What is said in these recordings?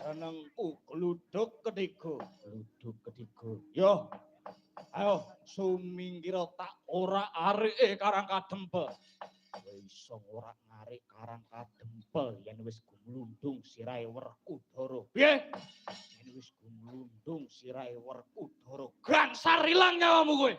Senengku gluduk ketiga. Gluduk ketiga. Yo. Ayo sumingkira tak ora areke Karang Kadempel. Iso ora ngarik Karang Kadempel yen wis gumlundung sirahe Werkudara. Piye? Yen wis gumlundung sirahe Werkudara. Gangsar ilang nyawamu kowe.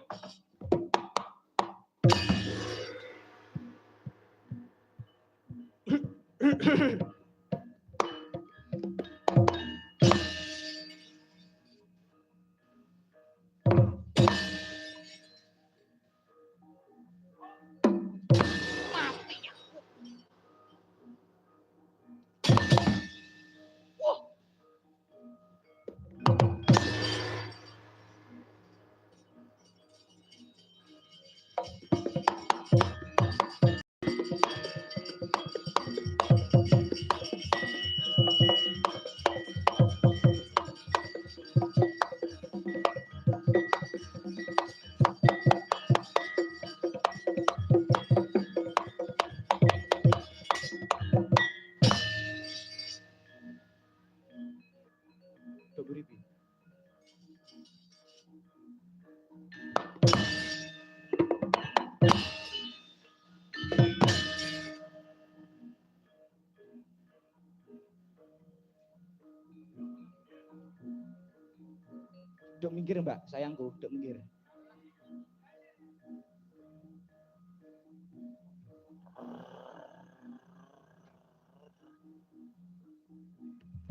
Duk minggir Mbak, sayangku, duk minggir.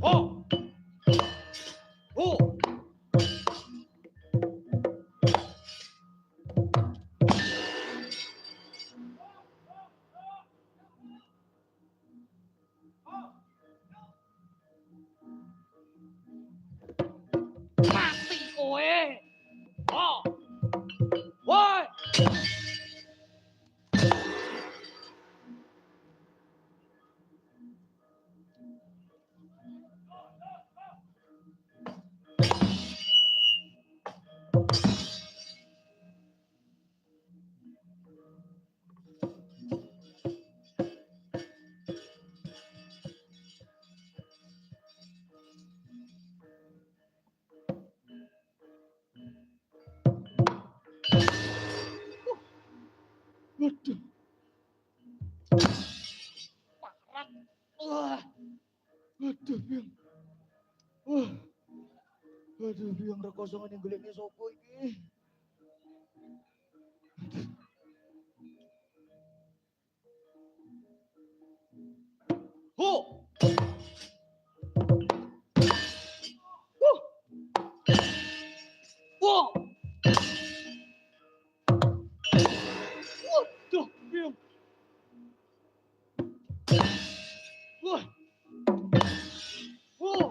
Oh! Oh! Mati kowe! Oh! Woi! Waduh. Parat. Wah. Waduh, Biang. Wah. Waduh, Biang rekosongan yang golekne sapa iki? Ho. Wah. Waduh, Biang. Wah. Wah.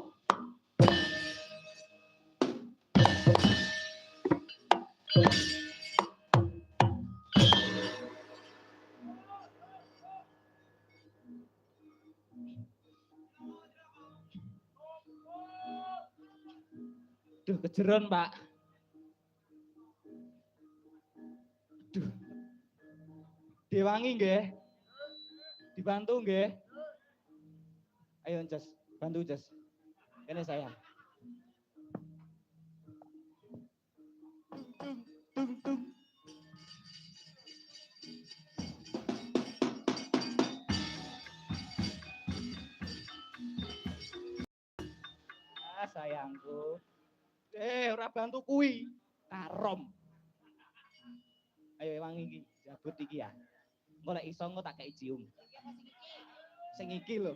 Duh, kejeron, Pak. Duh. Diwangi nggih. Dibantu nggih. Ayo, Jas. Bantu, Jas. Ini saya. Tung, tung, tung. Ah, sayangku. Ora bantu kuwi. Karom. Ayo wangi iki, jabut iki ya. Engko lek iso engko tak kei cium. Sing iki lho.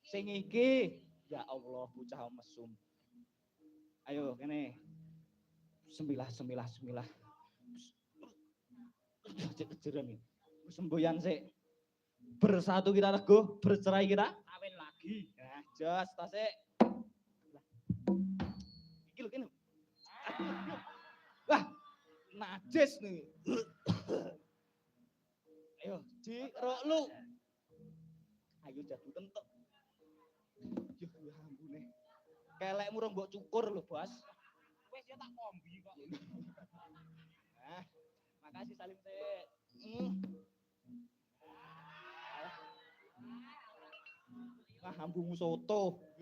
Sing iki. Ya Allah, bocah mesum. Ayo kene. Semilah. Cek kejeran iki. Semboyan sik. Bersatu kita teguh, bercerai kita kawin lagi. Nah, jos tas sik. Iki lho kene. Wah, najis nih. Ayo, Rok lu. Ayo jadu kentok. Ya ampune. Kelekmu rong mbok cukur lho, Bos. Wis ya tak kombi kok. Nah, makasih salim sik. Wah, ambumu soto.